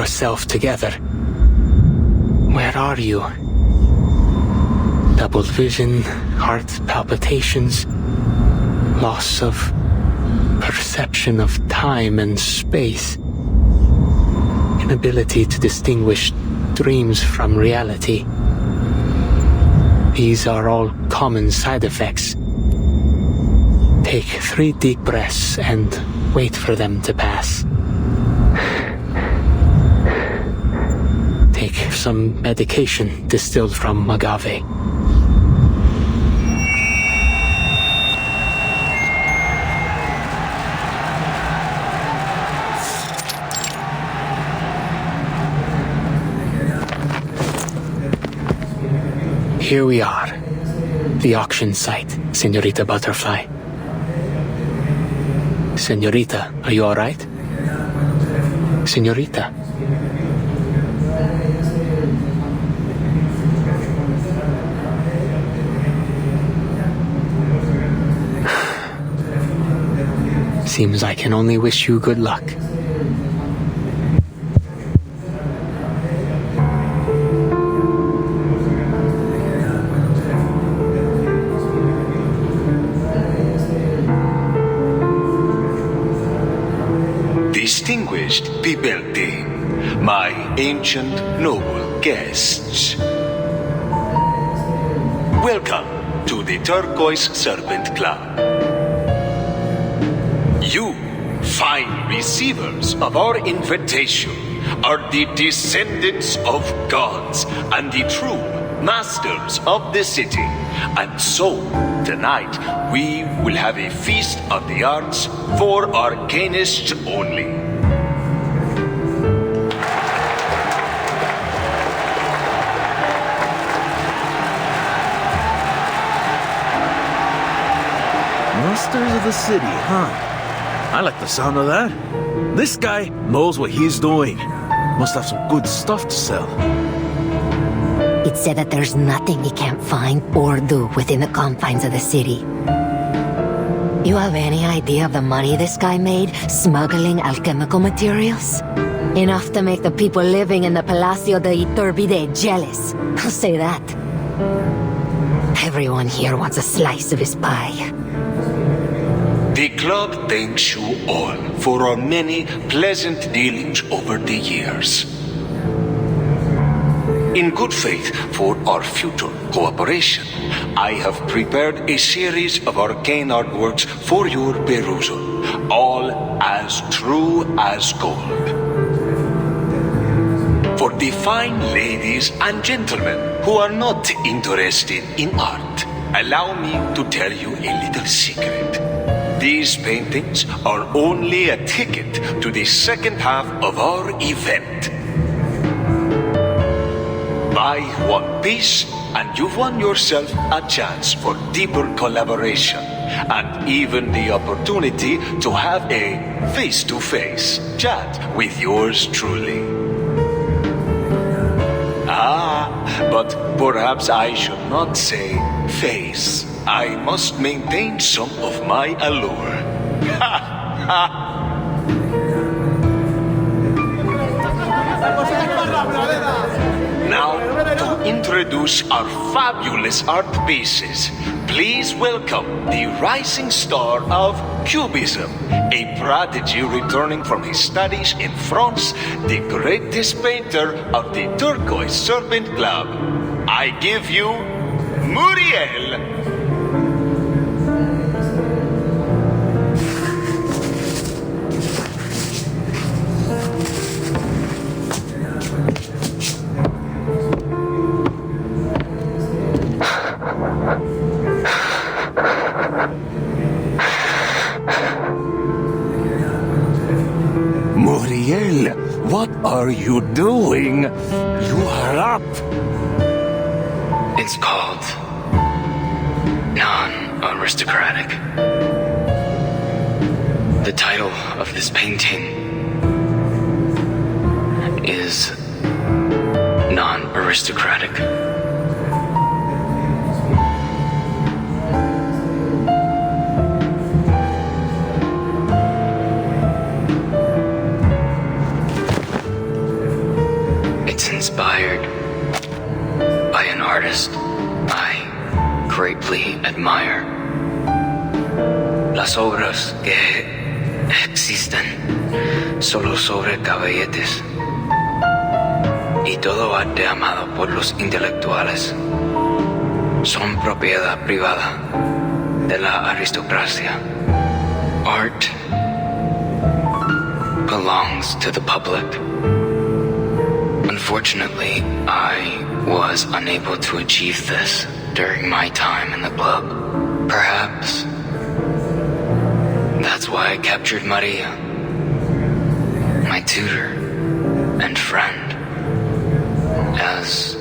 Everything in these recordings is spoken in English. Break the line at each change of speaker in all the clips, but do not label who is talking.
yourself together. Where are you? Double vision, heart palpitations, loss of perception of time and space, inability to distinguish dreams from reality. These are all common side effects. Take 3 deep breaths and wait for them to pass. Take some medication distilled from agave. Here we are. The auction site, Senorita Butterfly. Senorita, are you all right? Senorita. Seems I can only wish you good luck.
Distinguished people, my ancient noble guests. Welcome to the Turqouoise Serpent Club. You, fine receivers of our invitation, are the descendants of gods and the true masters of the city. And so, tonight, we will have a feast of the arts for arcanists only.
Masters of the city, huh? I like the sound of that. This guy knows what he's doing. Must have some good stuff to sell.
It's said that there's nothing he can't find or do within the confines of the city. You have any idea of the money this guy made smuggling alchemical materials? Enough to make the people living in the Palacio de Iturbide jealous. I'll say that. Everyone here wants a slice of his pie.
The club thanks you all for our many pleasant dealings over the years. In good faith for our future cooperation, I have prepared a series of arcane artworks for your perusal, all as true as gold. For the fine ladies and gentlemen who are not interested in art, allow me to tell you a little secret. These paintings are only a ticket to the second half of our event. Buy one piece and you've won yourself a chance for deeper collaboration and even the opportunity to have a face-to-face chat with yours truly. But perhaps I should not say face. I must maintain some of my allure. Now, to introduce our fabulous art pieces, please welcome the rising star of Cubism, a prodigy returning from his studies in France, the greatest painter of the Turqouoise Serpent Club. I give you Muriel. Muriel, what are you doing? You are up.
It's called non-aristocratic. The title of this painting is non-aristocratic.
greatly admire. Las obras que existen solo sobre caballetes y todo arte amado por los intelectuales son propiedad privada de la aristocracia. Art belongs to the public. Unfortunately, I was unable to achieve this during my time in the club. Perhaps that's why I captured Maria, my tutor and friend, as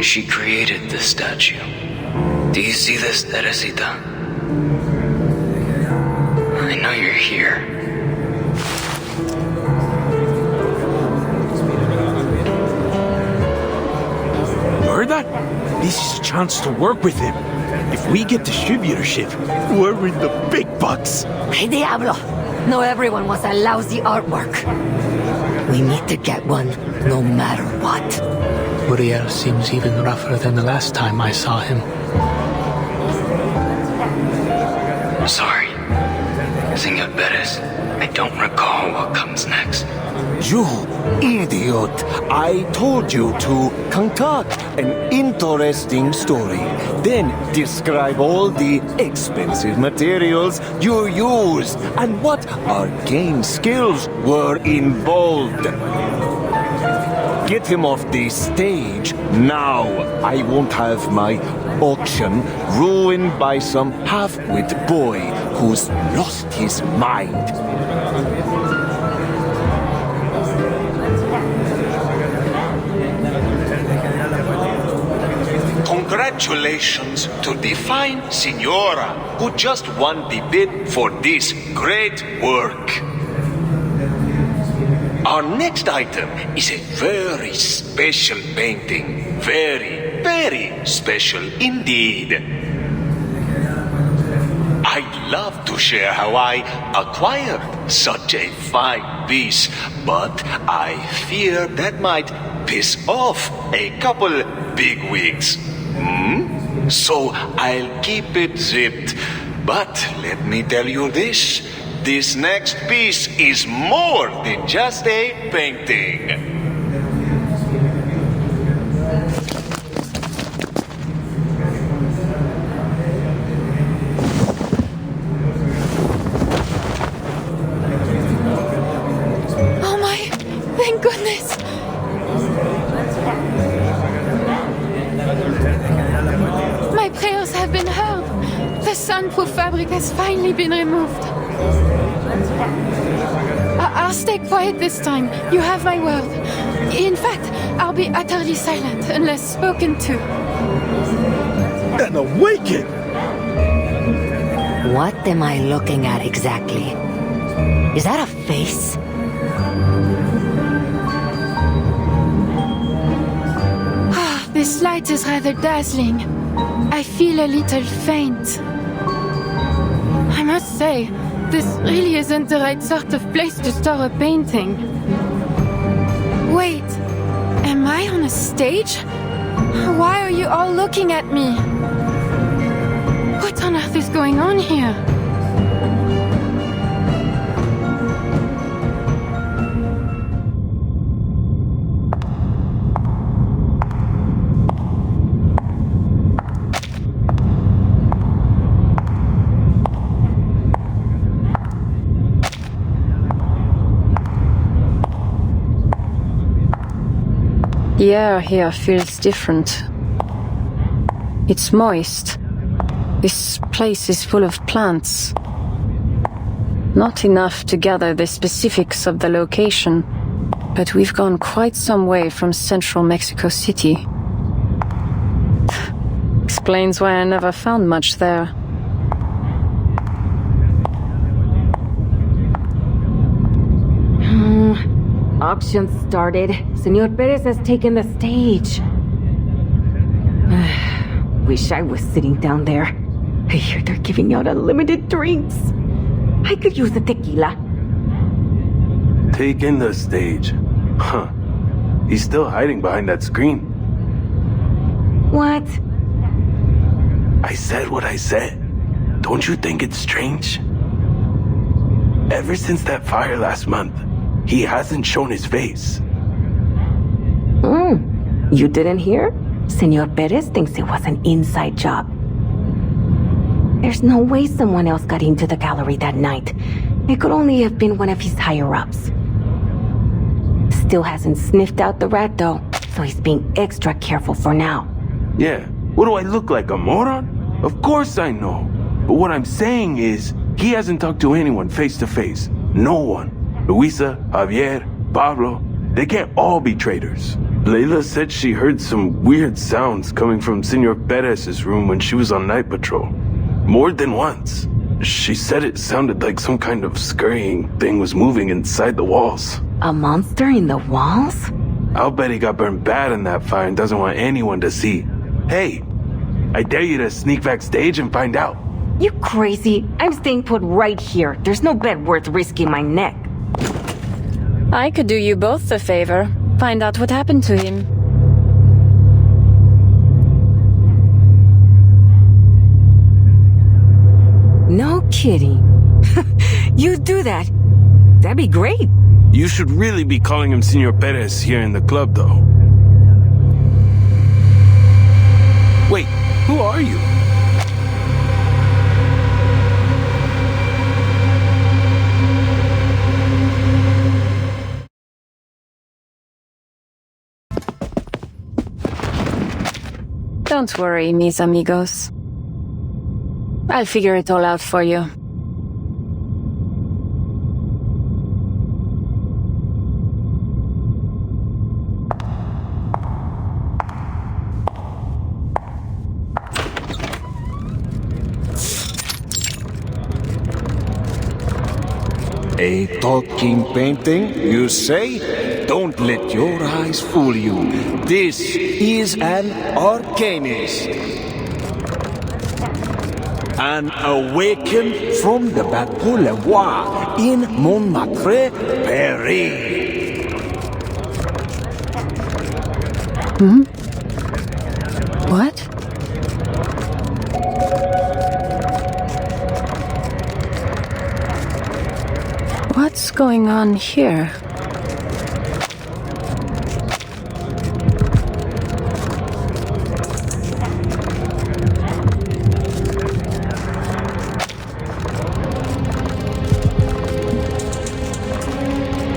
she created this statue. Do you see this, Teresita? I know you're here.
Heard that? This is a chance to work with him. If we get distributorship, we're in the big bucks.
Hey, Diablo! No everyone wants a lousy artwork. We need to get one, no matter what.
Uriel seems even rougher than the last time I saw him.
Sorry, Senor Perez. I don't recall what comes next.
You idiot! I told you to concoct an interesting story. Then describe all the expensive materials you used and what arcane skills were involved. Get him off the stage now. I won't have my auction ruined by some half-wit boy who's lost his mind.
Congratulations to the fine Signora who just won the bid for this great work. Our next item is a very special painting. Very, very special indeed. I'd love to share how I acquired such a fine piece, but I fear that might piss off a couple bigwigs. So I'll keep it zipped. But let me tell you this. This next piece is more than just a painting.
Oh my, thank goodness. My prayers have been heard. The soundproof fabric has finally been removed. I'll stay quiet this time. You have my word. In fact, I'll be utterly silent unless spoken to.
And awaken!
What am I looking at exactly? Is that a face?
This light is rather dazzling. I feel a little faint. I must say, this really isn't the right sort of place to store a painting. Wait, am I on a stage? Why are you all looking at me? What on earth is going on here?
The air here feels different. It's moist. This place is full of plants. Not enough to gather the specifics of the location, but we've gone quite some way from central Mexico City. Explains why I never found much there.
Auction started. Senor Perez has taken the stage. Wish I was sitting down there. I hear they're giving out unlimited drinks. I could use a tequila.
Taking the stage. Huh. He's still hiding behind that screen.
What?
I said what I said. Don't you think it's strange? Ever since that fire last month, he hasn't shown his face.
You didn't hear? Senor Perez thinks it was an inside job. There's no way someone else got into the gallery that night. It could only have been one of his higher-ups. Still hasn't sniffed out the rat, though, so he's being extra careful for now.
Yeah, what do I look like, a moron? Of course I know. But what I'm saying is, he hasn't talked to anyone face to face. No one. Luisa, Javier, Pablo, they can't all be traitors. Layla said she heard some weird sounds coming from Senor Perez's room when she was on night patrol. More than once. She said it sounded like some kind of scurrying thing was moving inside the walls.
A monster in the walls?
I'll bet he got burned bad in that fire and doesn't want anyone to see. Hey, I dare you to sneak backstage and find out.
You crazy? I'm staying put right here. There's no bet worth risking my neck.
I could do you both a favor. Find out what happened to him.
No kidding. You do that. That'd be great.
You should really be calling him Senor Perez here in the club, though. Wait, who are you?
Don't worry, mis amigos. I'll figure it all out for you.
A talking painting, you say? Don't let your eyes fool you. This is an arcanist. An awakened from the Bateau Le Bois in Montmartre, Paris.
What? What's going on here?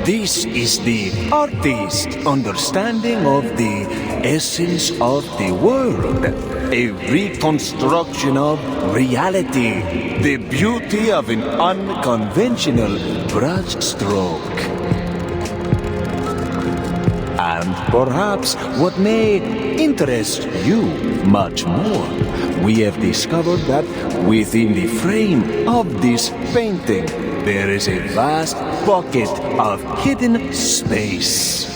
This is the artist's understanding of the essence of the world. A reconstruction of reality. The beauty of an unconventional brushstroke. And perhaps what may interest you much more, we have discovered that within the frame of this painting, there is a vast pocket of hidden space.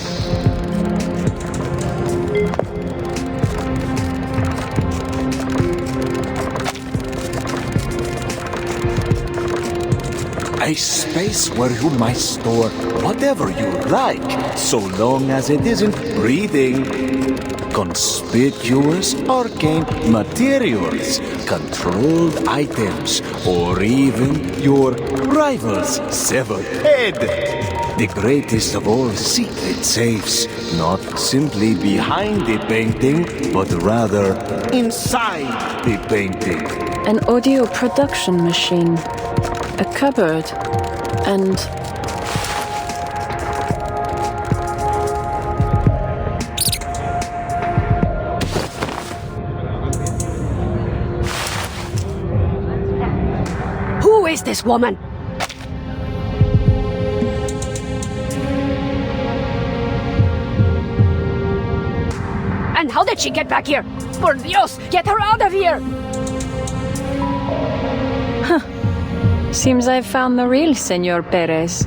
A space where you might store whatever you like, so long as it isn't breathing. Conspicuous arcane materials, controlled items, or even your rival's severed head. The greatest of all secret safes, not simply behind the painting, but rather inside the painting.
An audio production machine. A cupboard. And...
Who is this woman? And how did she get back here? Por Dios, get her out of here!
Seems I've found the real Senor Perez.